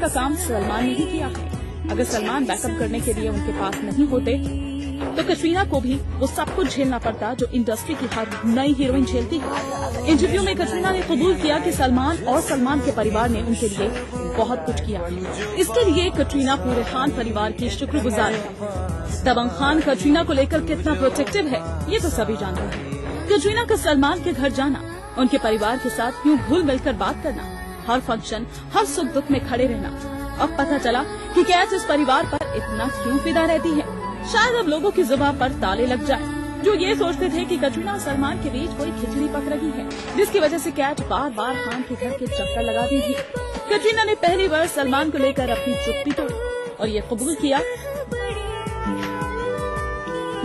का काम सलमान ने ही किया है। अगर सलमान बैकअप करने के लिए उनके पास नहीं होते तो कटरीना को भी वो सब कुछ झेलना पड़ता जो इंडस्ट्री की हर नई हीरोइन झेलती है। इंटरव्यू में कटरीना ने कबूल किया कि सलमान और सलमान के परिवार ने उनके लिए बहुत कुछ किया। इसके लिए कटरीना पूरे खान परिवार की शुक्रगुजार है। दबंग खान कटरीना को लेकर कितना प्रोटेक्टिव है ये तो सभी जानते हैं। कटरीना का सलमान के घर जाना, उनके परिवार के साथ यूं घुल मिलकर बात करना, हर फंक्शन हर सुख दुख में खड़े रहना। अब पता चला कि कैच इस परिवार पर इतना क्यों फिदा रहती है। शायद अब लोगों की जुबान पर ताले लग जाए जो ये सोचते थे कि कटरीना और सलमान के बीच कोई खिचड़ी पक रही है, जिसकी वजह से कैच बार बार खान के घर के चक्कर लगाती थी। कटरीना ने पहली बार सलमान को लेकर अपनी चुप्पी तोड़ी और ये कबूल किया,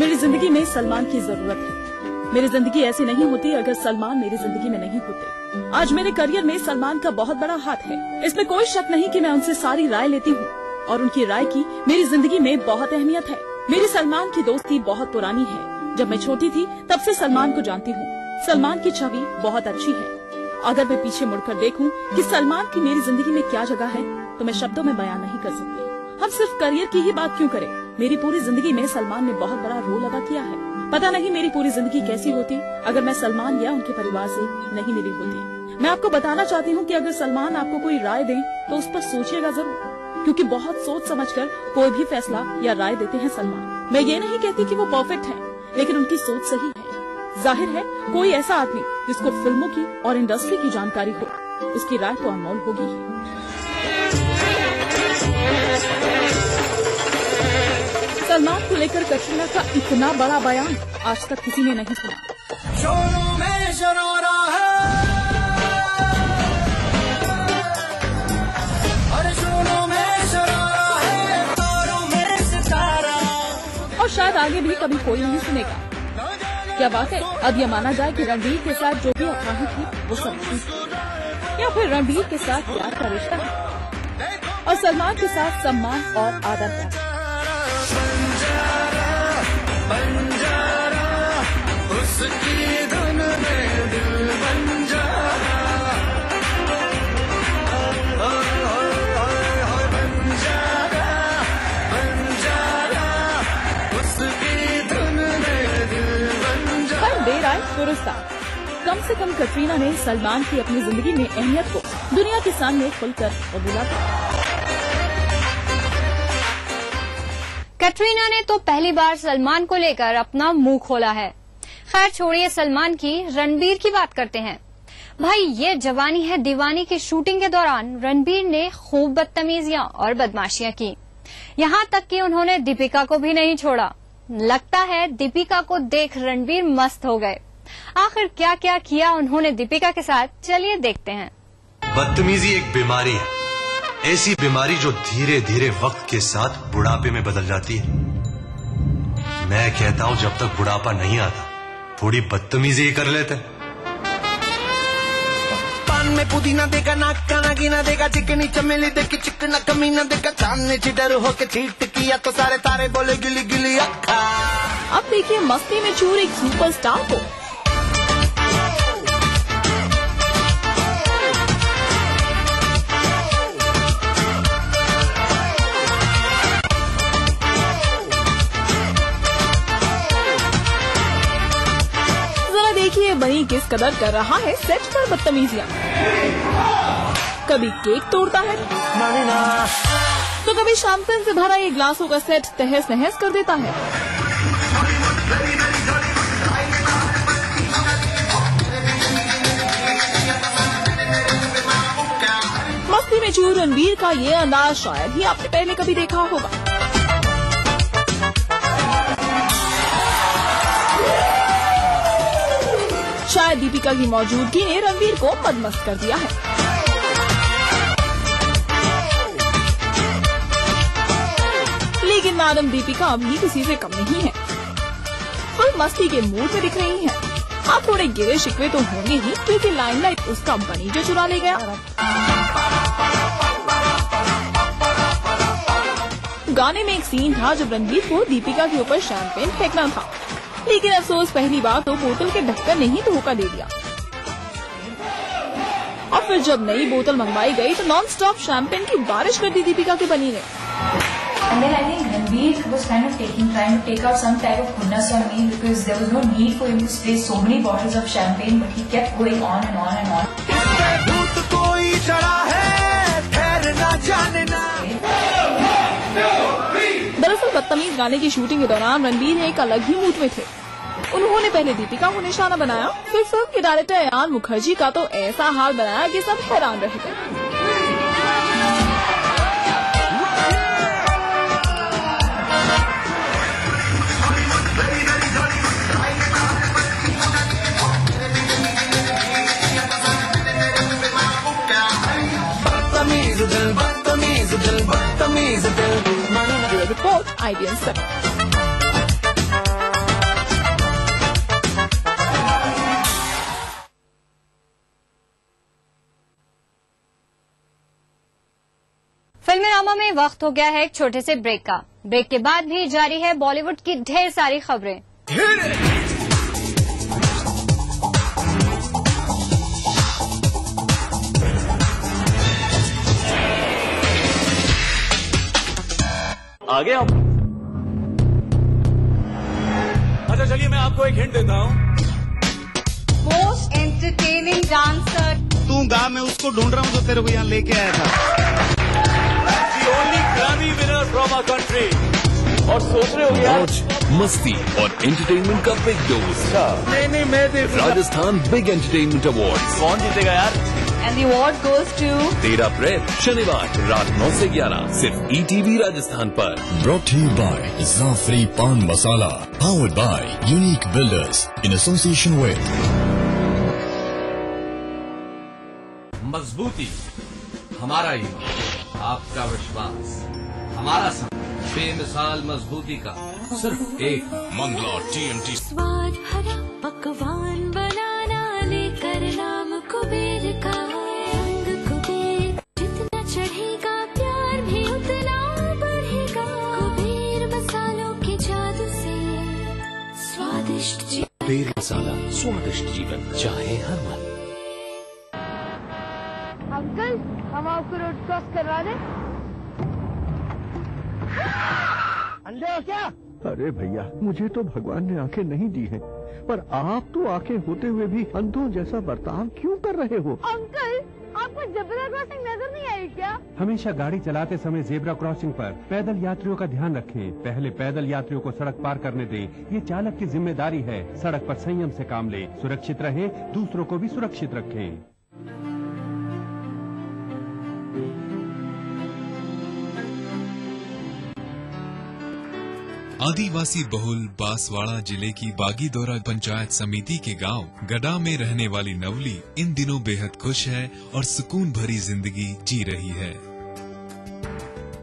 मेरी जिंदगी में सलमान की जरूरत है। मेरी जिंदगी ऐसी नहीं होती अगर सलमान मेरी जिंदगी में नहीं होते। आज मेरे करियर में सलमान का बहुत बड़ा हाथ है, इसमें कोई शक नहीं कि मैं उनसे सारी राय लेती हूँ और उनकी राय की मेरी जिंदगी में बहुत अहमियत है। मेरी सलमान की दोस्ती बहुत पुरानी है। जब मैं छोटी थी तब से सलमान को जानती हूँ। सलमान की छवि बहुत अच्छी है। अगर मैं पीछे मुड़कर देखूं कि सलमान की मेरी जिंदगी में क्या जगह है तो मैं शब्दों में बयान नहीं कर सकती। हम सिर्फ करियर की ही बात क्यों करें, मेरी पूरी जिंदगी में सलमान ने बहुत बड़ा रोल अदा किया है। पता नहीं मेरी पूरी जिंदगी कैसी होती अगर मैं सलमान या उनके परिवार से नहीं मिली होती। मैं आपको बताना चाहती हूँ कि अगर सलमान आपको कोई राय दें तो उस पर सोचिएगा जरूर, क्योंकि बहुत सोच समझकर कोई भी फैसला या राय देते हैं सलमान। मैं ये नहीं कहती कि वो परफेक्ट हैं, लेकिन उनकी सोच सही है। जाहिर है कोई ऐसा आदमी जिसको फिल्मों की और इंडस्ट्री की जानकारी हो, उसकी राय तो अनमोल होगी ही। सलमान को लेकर कटरीना का इतना बड़ा बयान आज तक किसी ने नहीं सुना। और शायद आगे भी कभी कोई नहीं सुनेगा। क्या बात है, अब यह माना जाए कि रणबीर के साथ जो भी अफवाहें थी वो सब थी, या फिर रणबीर के साथ प्यार का रिश्ता है और सलमान के साथ सम्मान और आदर है। देर आए दुरुस्त आए। कम से कम कटरीना ने सलमान की अपनी जिंदगी में अहमियत को दुनिया के सामने खुलकर कबूला किया। कटरीना ने तो पहली बार सलमान को लेकर अपना मुंह खोला है। खैर छोड़िए सलमान की, रणबीर की बात करते हैं। भाई ये जवानी है दीवानी की शूटिंग के दौरान रणबीर ने खूब बदतमीजियां और बदमाशियां की, यहाँ तक कि उन्होंने दीपिका को भी नहीं छोड़ा। लगता है दीपिका को देख रणबीर मस्त हो गए। आखिर क्या क्या किया उन्होंने दीपिका के साथ, चलिए देखते हैं। बदतमीजी एक बीमारी है, ऐसी बीमारी जो धीरे धीरे वक्त के साथ बुढ़ापे में बदल जाती है। मैं कहता हूं जब तक बुढ़ापा नहीं आता थोड़ी बदतमीजी ही कर लेते। पान में पुदीना देगा, नाक का नागिना देगा, चिकनी चमेली देख चिकना कमीना देगा, सामने चिडर होके चीट किया तो सारे तारे बोले गिली गिली अक्खा। अब देखिए मस्ती में चूर एक सुपरस्टार को। देखिए वही किस कदर कर रहा है सेट पर बदतमीजियां। कभी केक तोड़ता है तो कभी शैंपेन से भरा ये ग्लासों का सेट तहस नहस कर देता है। मस्ती में चूर रणबीर का ये अंदाज शायद ही आपने पहले कभी देखा होगा। शायद दीपिका की मौजूदगी ने रणबीर को मदमस्त कर दिया है। लेकिन मैडम दीपिका भी किसी से कम नहीं है, फुल मस्ती के मूड में दिख रही हैं। आप थोड़े गिरे शिकवे तो होंगे ही, क्योंकि लाइमलाइट उसका बनी जो चुरा ले गया। गाने में एक सीन था जब रणबीर को दीपिका के ऊपर शैंपेन फेंकना था, लेकिन अफसोस पहली बार तो बोतल के ढक्कन ने ही धोखा दे दिया। और फिर जब नई बोतल मंगवाई गई तो नॉन स्टॉप शैंपेन की बारिश कर दी दीपिका के बनी ने। And then I think Ranbir was trying to take out some type of goodness on me because there was no need for him to spray so many bottles of champagne, but he kept going on and on and on. दरअसल बदतमीज गाने की shooting के दौरान रणबीर एक अलग ही mood में थे। उन्होंने पहले दीपिका को निशाना बनाया, फिर फिल्म के डायरेक्टर अयान मुखर्जी का तो ऐसा हाल बनाया कि सब हैरान रह गए। Report IBN 7। फिल्मनामा में वक्त हो गया है एक छोटे से ब्रेक का। ब्रेक के बाद भी जारी है बॉलीवुड की ढेर सारी खबरें। आगे आप। अच्छा चलिए मैं आपको एक हिंट देता हूँ। Most entertaining dancer. तू गा, मैं उसको ढूंढ रहा हूँ जो तेरे को यहाँ लेके आया था। The only Grammy winner from our country। और सोच रहे हो यार मस्ती और एंटरटेनमेंट का बिग डोज। नहीं मैं राजस्थान बिग एंटरटेनमेंट अवार्ड। कौन जीतेगा यार? And the award goes to 13 अप्रैल शनिवार रात 9 से 11 सिर्फ ETV राजस्थान पर। Brought to you by Zafri Pan Masala, powered by Unique Builders in association with मजबूती हमारा ईमान, आपका विश्वास हमारा समय, बेमिसाल मजबूती का सिर्फ एक Mangla TMT। स्वाद भरा पकवान बनाना लेकर नाम कुबेर का रंग कुबेर, जितना चढ़ेगा प्यार भी उतना बढ़ेगा। कुबेर मसालों के जादू से स्वादिष्ट कुबेर मसाला, स्वादिष्ट जीवन चाहे हर मन। अंकल, हम आपको रोड क्रॉस करवा दें? अंधे हो क्या? अरे भैया, मुझे तो भगवान ने आंखें नहीं दी हैं, पर आप तो आंखें होते हुए भी अंधों जैसा बर्ताव क्यों कर रहे हो? अंकल, आपको जेब्रा क्रॉसिंग नजर नहीं आई क्या? हमेशा गाड़ी चलाते समय जेब्रा क्रॉसिंग पर पैदल यात्रियों का ध्यान रखें। पहले पैदल यात्रियों को सड़क पार करने दें, ये चालक की जिम्मेदारी है। सड़क पर संयम से काम लें, सुरक्षित रहें, दूसरों को भी सुरक्षित रखें। आदिवासी बहुल बांसवाड़ा जिले की बागीदौरा पंचायत समिति के गांव गडा में रहने वाली नवली इन दिनों बेहद खुश है और सुकून भरी जिंदगी जी रही है।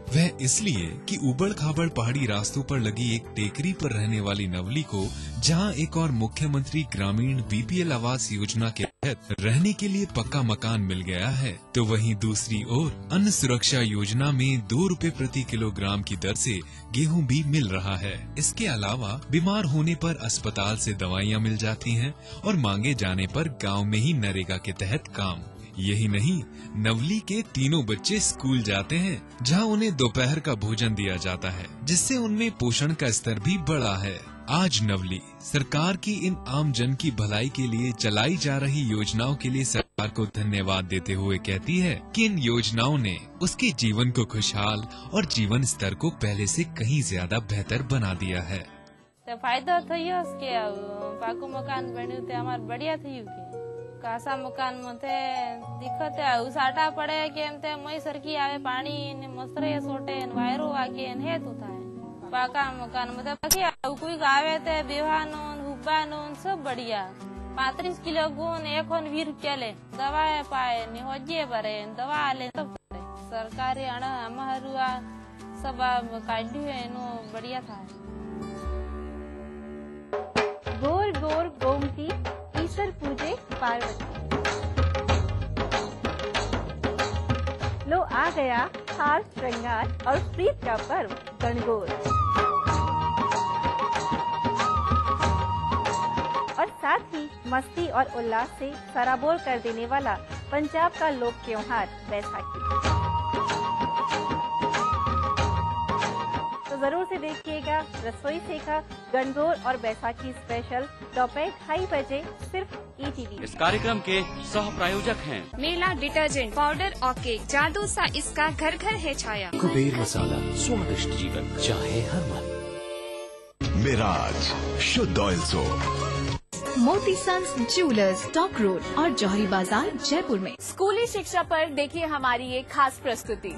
वह इसलिए कि उबड़ खाबड़ पहाड़ी रास्तों पर लगी एक टेकरी पर रहने वाली नवली को जहां एक और मुख्यमंत्री ग्रामीण BPL आवास योजना के तहत रहने के लिए पक्का मकान मिल गया है, तो वहीं दूसरी ओर अन्न सुरक्षा योजना में 2 रुपए प्रति किलोग्राम की दर से गेहूं भी मिल रहा है। इसके अलावा बीमार होने पर अस्पताल से दवाइयां मिल जाती हैं और मांगे जाने पर गांव में ही नरेगा के तहत काम। यही नहीं, नवली के तीनों बच्चे स्कूल जाते हैं जहां उन्हें दोपहर का भोजन दिया जाता है, जिससे उनमें पोषण का स्तर भी बढ़ा है। आज नवली सरकार की इन आम जन की भलाई के लिए चलाई जा रही योजनाओं के लिए सरकार को धन्यवाद देते हुए कहती है कि इन योजनाओं ने उसके जीवन को खुशहाल और जीवन स्तर को पहले से कहीं ज्यादा बेहतर बना दिया है। फायदा थयो के पाको मकान बन्यु ते हमार बढ़िया थयो के कासा मकान मथे दिक्कत है उसाटा पड़े केम ते मई सरकी आवे पानी ने मसरे सोटे वायरो आके हे तो थाय पाका मकान मथे बाकी कोई गावे ते बेवानो हुब्बानो सब बढ़िया 35 किलो गुण एकोन 20 केले दवा पाए ने होजे भरे दवा ले सब सरकारी अण हमारुआ सब काढ्यु एनो बढ़िया थाय। गोर गोर गोमती ईश्वर पूजे पार्वती। लो आ गया हार श्रृंगार और प्रीत का पर्व गणगौर, और साथ ही मस्ती और उल्लास से सराबोर कर देने वाला पंजाब का लोक त्योहार बैसाखी। तो जरूर से देखिएगा रसोई सीखा गणगौर और बैसाखी स्पेशल दोपहर 2:30 बजे सिर्फ ETV। इस कार्यक्रम के सह प्रायोजक हैं मेला डिटर्जेंट पाउडर और केक, जादू सा इसका घर घर है छाया। कुबेर मसाला, स्वादिष्ट जीवन चाहे हर मन। मिराज शुद्ध ऑयल सोप। मोती सन्स ज्वेलर्स, टॉक रोड और जौहरी बाजार जयपुर में। स्कूली शिक्षा पर देखिए हमारी एक खास प्रस्तुति।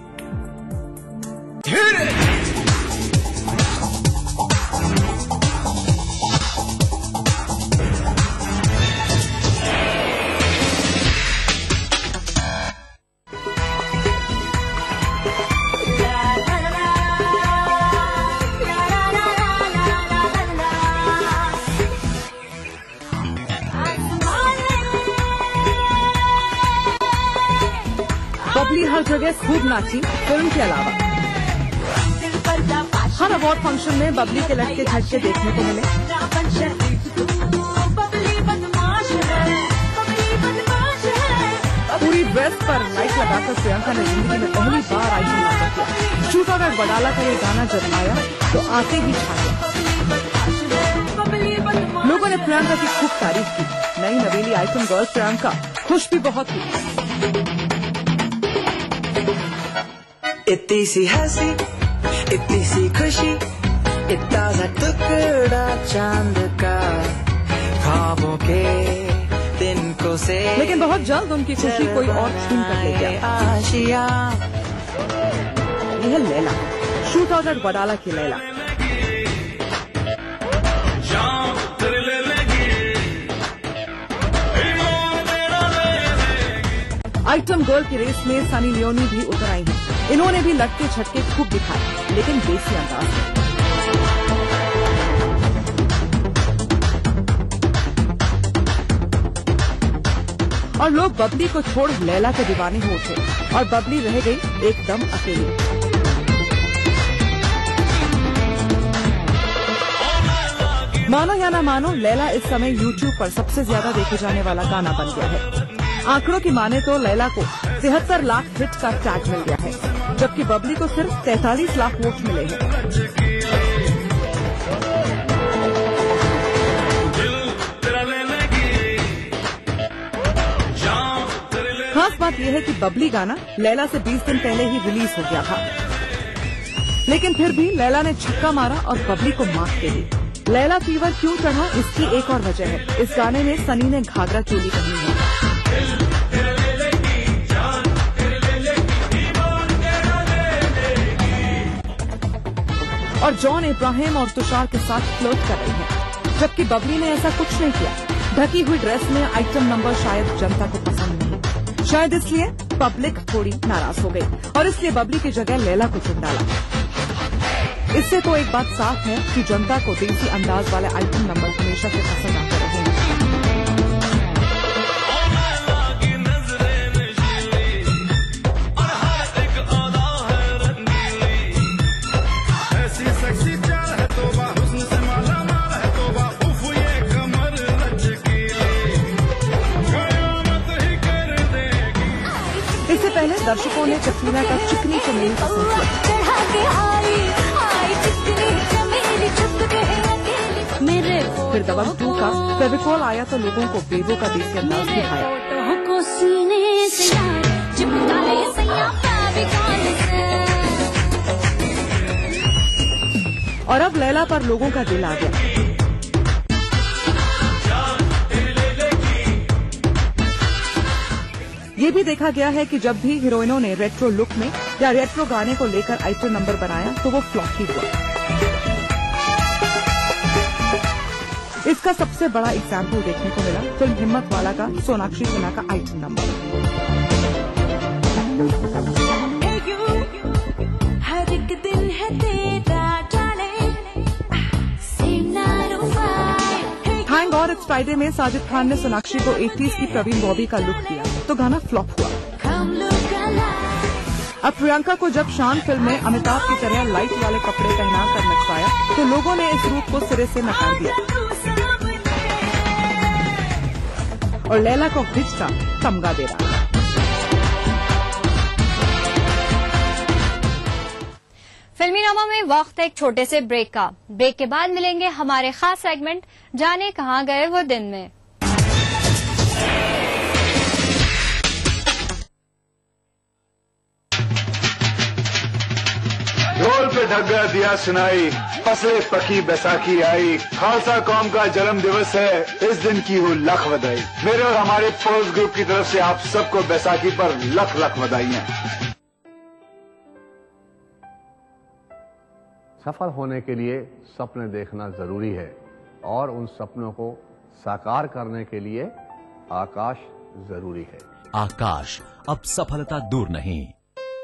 बबली हर जगह खूब नाची, फिल्म के अलावा हर अवार्ड फंक्शन में बबली के लटके झटके देखने को मिले। पूरी ड्रेस पर लाइट लगाकर प्रियंका ने जिंदगी में पहली बार आइटम नाटक किया। शूट और बडाला का ये गाना जब आया तो आते ही छा गया। लोगों ने प्रियंका की खूब तारीफ की। नई नवेली आइटम गर्ल प्रियंका खुश भी बहुत हुई। इतनी सी हंसी, इतनी सी खुशी, इतना सा टुकड़ा चांद का, ख्वाबों के दिन को से। लेकिन बहुत जल्द उनकी खुशी कोई और छीन कर ले गया। यह है Laila, shoot out at Badala की लैला। आइटम गर्ल की रेस में सनी लियोनी भी उतर आई हैं। इन्होंने भी लटके झटके खूब दिखाए, लेकिन देसी अंदाज में। और लोग बबली को छोड़ लैला के दीवाने हो उठे और बबली रह गई एकदम अकेली। मानो या ना मानो, लैला इस समय YouTube पर सबसे ज्यादा देखे जाने वाला गाना बन गया है। आंकड़ों की माने तो लैला को 73 लाख हिट का टैग मिल गया है, जबकि बबली को सिर्फ 43 लाख वोट मिले हैं। खास बात यह है कि बबली गाना लैला से 20 दिन पहले ही रिलीज हो गया था, लेकिन फिर भी लैला ने छक्का मारा और बबली को मात दे दी। लैला फीवर क्यों चढ़ा, इसकी एक और वजह है। इस गाने में सनी ने घाघरा चोली पहनी है और जॉन इब्राहिम और तुषार के साथ फ्लर्ट कर रही है, जबकि बबली ने ऐसा कुछ नहीं किया। ढकी हुई ड्रेस में आइटम नंबर शायद जनता को पसंद नहीं, शायद इसलिए पब्लिक थोड़ी नाराज हो गई और इसलिए बबली की जगह लैला को चुन डाला। इससे तो एक बात साफ है कि जनता को देसी अंदाज वाले आइटम नंबर हमेशा से पसंद आते रहे हैं। इससे पहले दर्शकों ने कटरीना का चिकनी चमेली पसंद किया। फिर दबंग 2 का फेविकॉल आया तो लोगों को बेबो का देसी अंदाज दिखाया। और अब लैला पर लोगों का दिल आ गया। ये भी देखा गया है कि जब भी हीरोइनों ने रेट्रो लुक में या रेट्रो गाने को लेकर आइटम नंबर बनाया तो वो फ्लॉप ही हुआ। इसका सबसे बड़ा एग्जाम्पल देखने को मिला फिल्म हिम्मत वाला का सोनाक्षी सिन्हा का आइटम नंबर। हर एक दिन है तेरा थैंक गॉड इट्स फ्राइडे में साजिद खान ने सोनाक्षी को 80s की प्रवीण बॉबी का लुक दिया तो गाना फ्लॉप हुआ। अब प्रियंका को जब शान फिल्म में अमिताभ की तरह लाइट वाले कपड़े पहना कर नचवाया तो लोगों ने इस रूप को सिरे से नकार दिया और लैला को हिट का तमगा दे रहा। फिल्मी नमा में वक्त एक छोटे से ब्रेक का। ब्रेक के बाद मिलेंगे हमारे खास सेगमेंट जाने कहाँ गए वो दिन में। ढोल पे ढक गया दिया सुनाई, फसले पकी बैसाखी आई, खालसा कौम का जन्म दिवस है, इस दिन की हो लख बधाई। मेरे और हमारे पोस्ट ग्रुप की तरफ से आप सबको बैसाखी पर लख लख बधाइयां। सफल होने के लिए सपने देखना जरूरी है और उन सपनों को साकार करने के लिए आकाश जरूरी है। आकाश, अब सफलता दूर नहीं।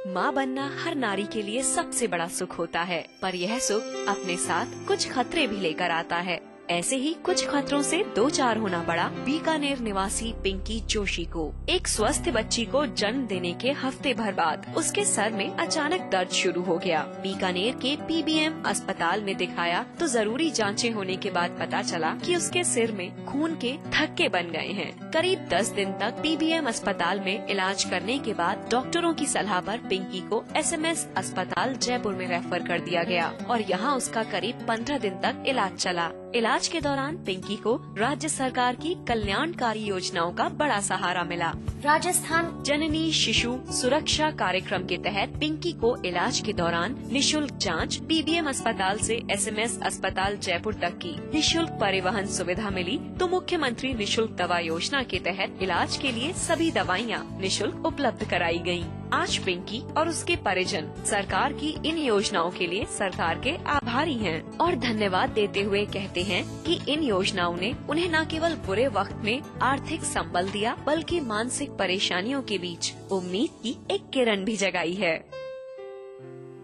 माँ बनना हर नारी के लिए सबसे बड़ा सुख होता है, पर यह सुख अपने साथ कुछ खतरे भी लेकर आता है। ऐसे ही कुछ खतरों से दो चार होना पड़ा बीकानेर निवासी पिंकी जोशी को। एक स्वस्थ बच्ची को जन्म देने के हफ्ते भर बाद उसके सर में अचानक दर्द शुरू हो गया। बीकानेर के पीबीएम अस्पताल में दिखाया तो जरूरी जांचें होने के बाद पता चला कि उसके सिर में खून के थक्के बन गए हैं। करीब 10 दिन तक पीबीएम अस्पताल में इलाज करने के बाद डॉक्टरों की सलाह पर पिंकी को एसएमएस अस्पताल जयपुर में रेफर कर दिया गया और यहाँ उसका करीब 15 दिन तक इलाज चला। इलाज के दौरान पिंकी को राज्य सरकार की कल्याणकारी योजनाओं का बड़ा सहारा मिला। राजस्थान जननी शिशु सुरक्षा कार्यक्रम के तहत पिंकी को इलाज के दौरान निशुल्क जांच, पीबीएम अस्पताल से एसएमएस अस्पताल जयपुर तक की निशुल्क परिवहन सुविधा मिली तो मुख्यमंत्री निशुल्क दवा योजना के तहत इलाज के लिए सभी दवाइयाँ निशुल्क उपलब्ध कराई गयी। आज पिंकी और उसके परिजन सरकार की इन योजनाओं के लिए सरकार के आभारी हैं और धन्यवाद देते हुए कहते हैं कि इन योजनाओं ने उन्हें न केवल बुरे वक्त में आर्थिक संबल दिया बल्कि मानसिक परेशानियों के बीच उम्मीद की एक किरण भी जगाई है।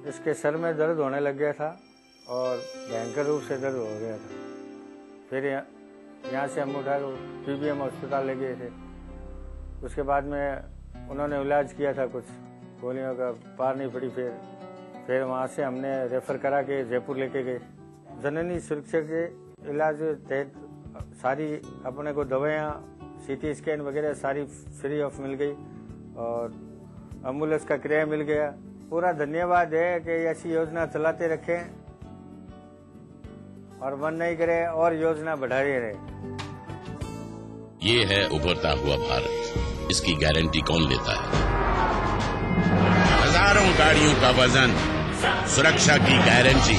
इसके सर में दर्द होने लग गया था और भयंकर रूप से दर्द हो गया था। फिर यहाँ से हम उठा पीबीएम अस्पताल ले गए थे। उसके बाद में उन्होंने इलाज किया था, कुछ गोलियों का पार नहीं पड़ी। फिर वहाँ से हमने रेफर करा के जयपुर लेके गए। जननी सुरक्षा के इलाज तहत सारी अपने को दवाइयाँ, सीटी स्कैन वगैरह सारी फ्री ऑफ मिल गई और एम्बुलेंस का किराया मिल गया। पूरा धन्यवाद है कि ऐसी योजना चलाते रखें और बंद नहीं करे और योजना बढ़ाते रहे। ये है उभरता हुआ भारत, इसकी गारंटी कौन लेता है? हजारों गाड़ियों का वजन, सुरक्षा की गारंटी।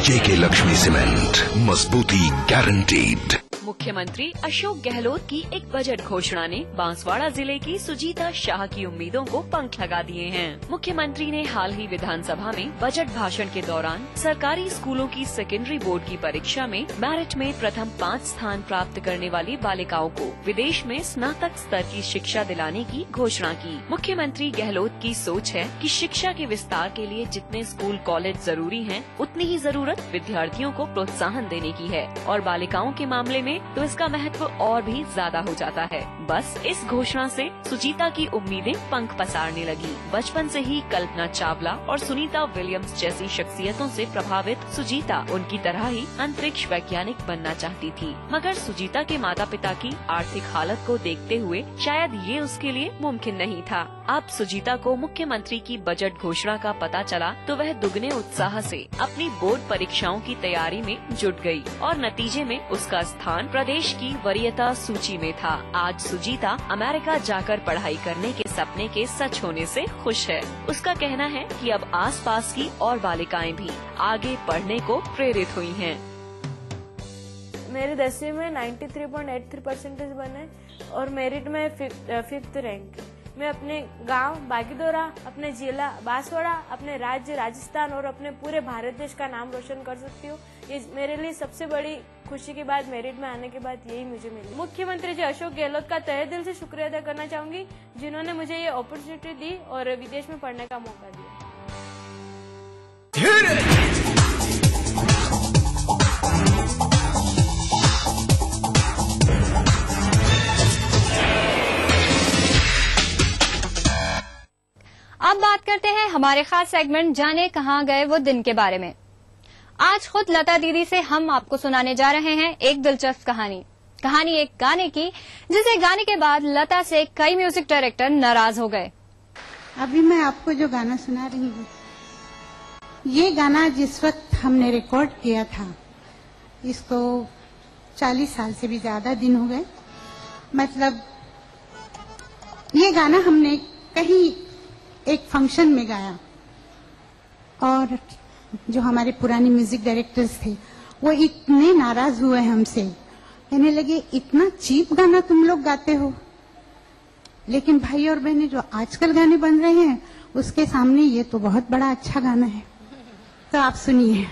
जेके लक्ष्मी सीमेंट, मजबूती गारंटीड। मुख्यमंत्री अशोक गहलोत की एक बजट घोषणा ने बांसवाड़ा जिले की सुजीता शाह की उम्मीदों को पंख लगा दिए हैं। मुख्यमंत्री ने हाल ही विधानसभा में बजट भाषण के दौरान सरकारी स्कूलों की सेकेंडरी बोर्ड की परीक्षा में मेरिट में प्रथम 5 स्थान प्राप्त करने वाली बालिकाओं को विदेश में स्नातक स्तर की शिक्षा दिलाने की घोषणा की। मुख्यमंत्री गहलोत की सोच है कि शिक्षा के विस्तार के लिए जितने स्कूल कॉलेज जरूरी हैं, उतनी ही जरूरत विद्यार्थियों को प्रोत्साहन देने की है और बालिकाओं के मामले में तो इसका महत्व और भी ज्यादा हो जाता है। बस इस घोषणा से सुजीता की उम्मीदें पंख पसारने लगी। बचपन से ही कल्पना चावला और सुनीता विलियम्स जैसी शख्सियतों से प्रभावित सुजीता उनकी तरह ही अंतरिक्ष वैज्ञानिक बनना चाहती थी, मगर सुजीता के माता पिता की आर्थिक हालत को देखते हुए शायद ये उसके लिए मुमकिन नहीं था। अब सुजीता को मुख्यमंत्री की बजट घोषणा का पता चला तो वह दुगने उत्साह से अपनी बोर्ड परीक्षाओं की तैयारी में जुट गई और नतीजे में उसका स्थान प्रदेश की वरीयता सूची में था। आज सुजीता अमेरिका जाकर पढ़ाई करने के सपने के सच होने से खुश है। उसका कहना है कि अब आसपास की और बालिकाएं भी आगे पढ़ने को प्रेरित हुई हैं। मेरे 10वीं में 93.83% बने और मेरिट में 5th रैंक। मैं अपने गांव बागीदोरा, अपने जिला बांसवाड़ा, अपने राज्य राजस्थान और अपने पूरे भारत देश का नाम रोशन कर सकती हूँ। ये मेरे लिए सबसे बड़ी खुशी की बात मेरिट में आने के बाद यही मुझे मिली। मुख्यमंत्री जी अशोक गहलोत का तहे दिल से शुक्रिया अदा करना चाहूंगी, जिन्होंने मुझे ये अपॉर्चुनिटी दी और विदेश में पढ़ने का मौका दिया। अब बात करते हैं हमारे खास सेगमेंट जाने कहाँ गए वो दिन के बारे में। आज खुद लता दीदी से हम आपको सुनाने जा रहे हैं एक दिलचस्प कहानी एक गाने की, जिसे गाने के बाद लता से कई म्यूजिक डायरेक्टर नाराज हो गए। अभी मैं आपको जो गाना सुना रही हूँ ये गाना जिस वक्त हमने रिकॉर्ड किया था, इसको 40 साल से भी ज्यादा दिन हो गए। मतलब ये गाना हमने कहीं एक फंक्शन में गाया और जो हमारे पुराने म्यूजिक डायरेक्टर्स थे वो इतने नाराज हुए हमसे, कहने लगे इतना चीप गाना तुम लोग गाते हो। लेकिन भाई और बहनें, जो आजकल गाने बन रहे हैं उसके सामने ये तो बहुत बड़ा अच्छा गाना है। तो आप सुनिए।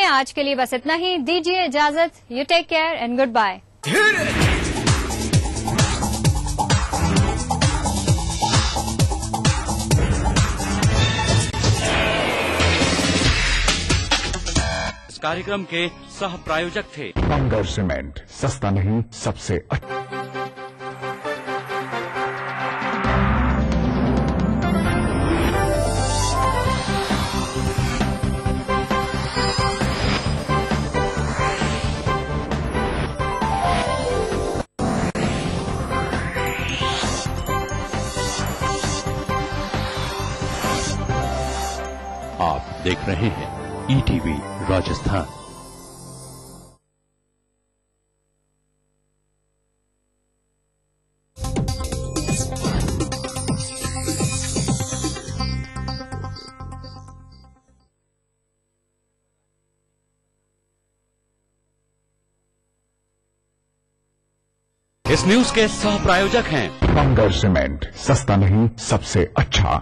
आज के लिए बस इतना ही। दीजिए इजाजत। You take care and good bye. इस कार्यक्रम के सह प्रायोजक थे बंगर सीमेंट, सस्ता नहीं सबसे अच्छा। आप देख रहे हैं ईटीवी राजस्थान। इस न्यूज के सह प्रायोजक हैं बंगर सीमेंट, सस्ता नहीं सबसे अच्छा।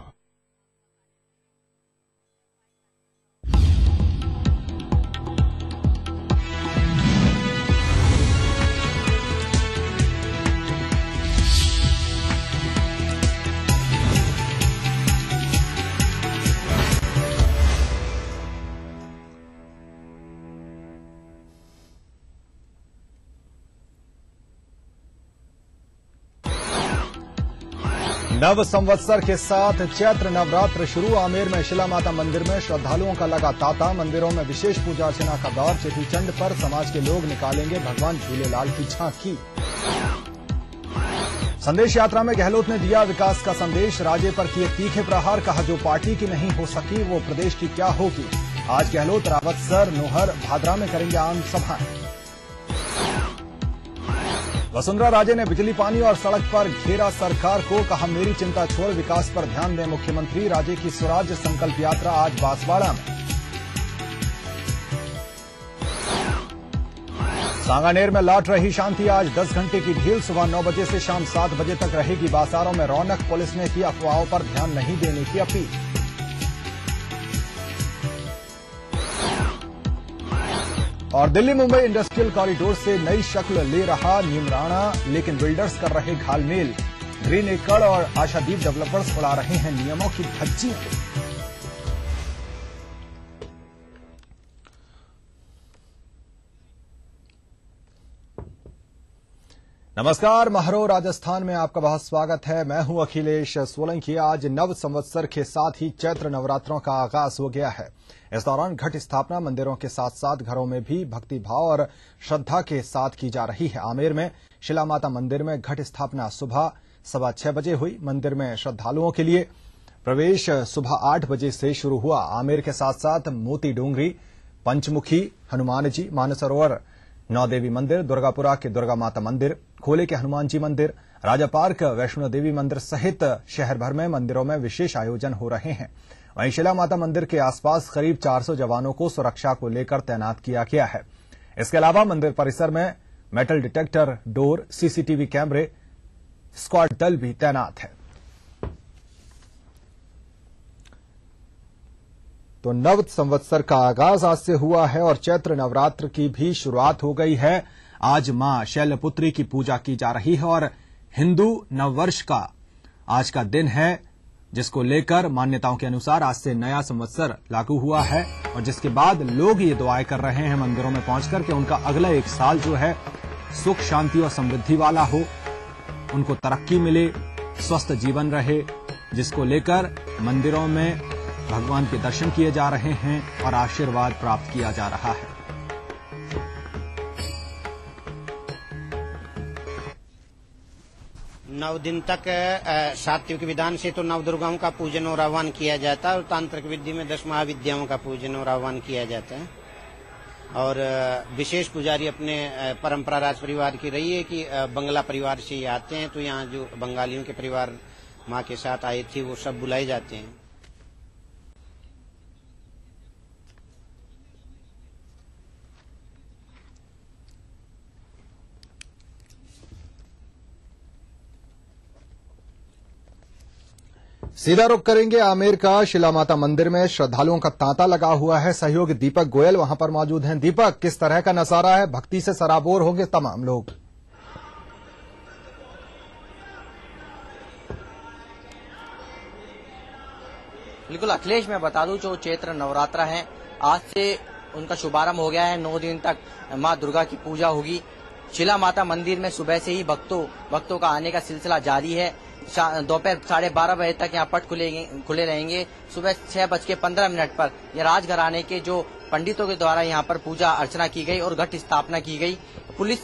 नव संवत्सर के साथ चैत्र नवरात्र शुरू। आमेर में शिला माता मंदिर में श्रद्धालुओं का लगा तांता। मंदिरों में विशेष पूजा अर्चना का दौर। चेटीचंड पर समाज के लोग निकालेंगे भगवान झूलेलाल की झांकी। संदेश यात्रा में गहलोत ने दिया विकास का संदेश। राजे पर किए तीखे प्रहार। कहा जो पार्टी की नहीं हो सकी वो प्रदेश की क्या होगी। आज गहलोत रावतसर, नोहर, भादरा में करेंगे आम सभाएं। वसुंधरा राजे ने बिजली, पानी और सड़क पर घेरा सरकार को। कहा मेरी चिंता छोड़ विकास पर ध्यान दें मुख्यमंत्री। राजे की स्वराज संकल्प यात्रा आज बांसवाड़ा में। सांगानेर में लौट रही शांति। आज 10 घंटे की ढील। सुबह 9 बजे से शाम 7 बजे तक रहेगी बाजारों में रौनक। पुलिस ने की अफवाहों पर ध्यान नहीं देने की अपील। और दिल्ली मुंबई इंडस्ट्रियल कॉरिडोर से नई शक्ल ले रहा नीमराणा, लेकिन बिल्डर्स कर रहे घालमेल। ग्रीन एकड़ और आशादीप डेवलपर्स उड़ा रहे हैं नियमों की धज्जियां। नमस्कार, महरो राजस्थान में आपका बहुत स्वागत है। मैं हूं अखिलेश सोलंकी। आज नव संवत्सर के साथ ही चैत्र नवरात्रों का आगाज हो गया है। इस दौरान घट स्थापना मंदिरों के साथ साथ घरों में भी भक्ति भाव और श्रद्धा के साथ की जा रही है। आमेर में शिला माता मंदिर में घट स्थापना सुबह 6:15 बजे हुई। मंदिर में श्रद्धालुओं के लिए प्रवेश सुबह 8 बजे से शुरू हुआ। आमेर के साथ साथ मोती डोंगरी, पंचमुखी हनुमान जी, मानसरोवर नौदेवी मंदिर, दुर्गापुरा के दुर्गा माता मंदिर, खोले के हनुमान जी मंदिर, राजा पार्क वैष्णो देवी मंदिर सहित शहर भर में मंदिरों में विशेष आयोजन हो रहे हैं। वहीं शिला माता मंदिर के आसपास करीब 400 जवानों को सुरक्षा को लेकर तैनात किया गया है। इसके अलावा मंदिर परिसर में मेटल डिटेक्टर, डोर, सीसीटीवी कैमरे, स्क्वाड दल भी तैनात है। तो नव संवत्सर का आगाज आज से हुआ है और चैत्र नवरात्र की भी शुरुआत हो गई है। आज मां शैलपुत्री की पूजा की जा रही है और हिंदू नववर्ष का आज का दिन है, जिसको लेकर मान्यताओं के अनुसार आज से नया संवत्सर लागू हुआ है और जिसके बाद लोग ये दुआएं कर रहे हैं मंदिरों में पहुंचकर कि उनका अगला एक साल जो है सुख, शांति और समृद्धि वाला हो, उनको तरक्की मिले, स्वस्थ जीवन रहे, जिसको लेकर मंदिरों में भगवान के दर्शन किए जा रहे हैं और आशीर्वाद प्राप्त किया जा रहा है। 9 दिन तक सात्विक विधान से तो 9 दुर्गाओं का पूजन और आह्वान किया जाता है और तांत्रिक विधि में 10 महाविद्याओं का पूजन और आह्वान किया जाता है। और विशेष पुजारी अपने परंपरा राज परिवार की रही है कि बंगला परिवार से ही आते हैं, तो यहाँ जो बंगालियों के परिवार माँ के साथ आए थे वो सब बुलाए जाते हैं। सीधा रुख करेंगे आमेर का शिला माता मंदिर में श्रद्धालुओं का तांता लगा हुआ है। सहयोगी दीपक गोयल वहां पर मौजूद हैं। दीपक, किस तरह का नजारा है? भक्ति से सराबोर होंगे तमाम लोग। बिल्कुल अखिलेश, मैं बता दूं जो चैत्र नवरात्र है आज से उनका शुभारंभ हो गया है। 9 दिन तक मां दुर्गा की पूजा होगी। शिला माता मंदिर में सुबह से ही भक्तों का आने का सिलसिला जारी है। दोपहर 12:30 बजे तक यहाँ पट खुले रहेंगे। सुबह 6:15 पर यह राजघराने के जो पंडितों के द्वारा यहाँ पर पूजा अर्चना की गई और घट स्थापना की गई। पुलिस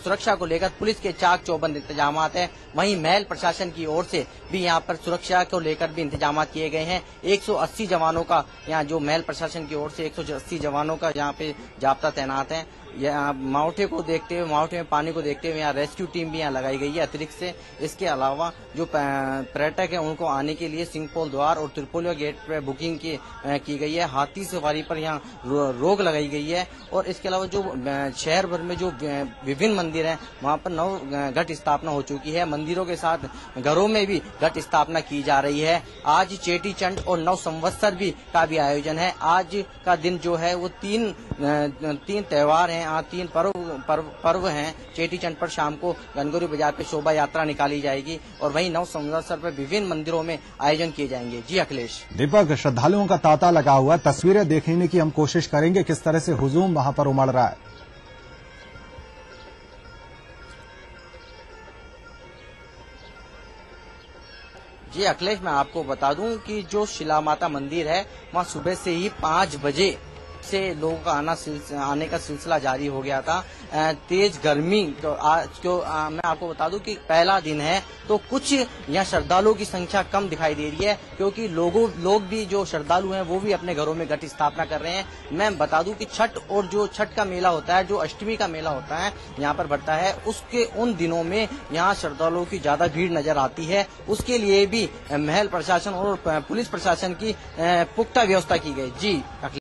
सुरक्षा को लेकर पुलिस के चाक चौबंद इंतजाम है। वहीं महल प्रशासन की ओर से भी यहाँ पर सुरक्षा को लेकर भी इंतजाम किए गए हैं। 180 जवानों का यहाँ जो महल प्रशासन की ओर से 180 जवानों का यहाँ पे जाब्ता तैनात है। मावठे को देखते हुए, मावठे में पानी को देखते हुए यहाँ रेस्क्यू टीम भी यहाँ लगाई गई है अतिरिक्त से। इसके अलावा जो पर्यटक है उनको आने के लिए सिंहपोल द्वार और त्रिपोलिया गेट पर बुकिंग की गई है। हाथी सवारी पर यहाँ रोक लगाई गई है। और इसके अलावा जो शहर भर में जो विभिन्न मंदिर हैं वहाँ पर 9 घट स्थापना हो चुकी है। मंदिरों के साथ घरों में भी घट स्थापना की जा रही है। आज चेटी चंड और नव संवत्सर का भी आयोजन है। आज का दिन जो है वो तीन त्योहार हैं, 3 पर्व हैं। चेटी चंड पर शाम को गनगौरी बाजार पे शोभा यात्रा निकाली जाएगी और वहीं नव संवत्सर पर विभिन्न मंदिरों में आयोजन किए जाएंगे। जी अखिलेश। दीपक, श्रद्धालुओं का तांता लगा हुआ, तस्वीरें देखने की हम कोशिश करेंगे किस तरह से हुजूम वहां पर उमड़ रहा है। जी अखिलेश, मैं आपको बता दूं कि जो शिला माता मंदिर है वहाँ सुबह से ही 5 बजे से लोगों का आने का सिलसिला जारी हो गया था। तेज गर्मी तो आज मैं आपको बता दूं कि पहला दिन है तो कुछ यहाँ श्रद्धालुओं की संख्या कम दिखाई दे रही है, क्योंकि लोग भी जो श्रद्धालु हैं वो भी अपने घरों में घट स्थापना कर रहे हैं। मैं बता दूं कि छठ का मेला होता है, जो अष्टमी का मेला होता है यहाँ पर बढ़ता है, उसके उन दिनों में यहाँ श्रद्धालुओं की ज्यादा भीड़ नजर आती है। उसके लिए भी महल प्रशासन और पुलिस प्रशासन की पुख्ता व्यवस्था की गई। जी।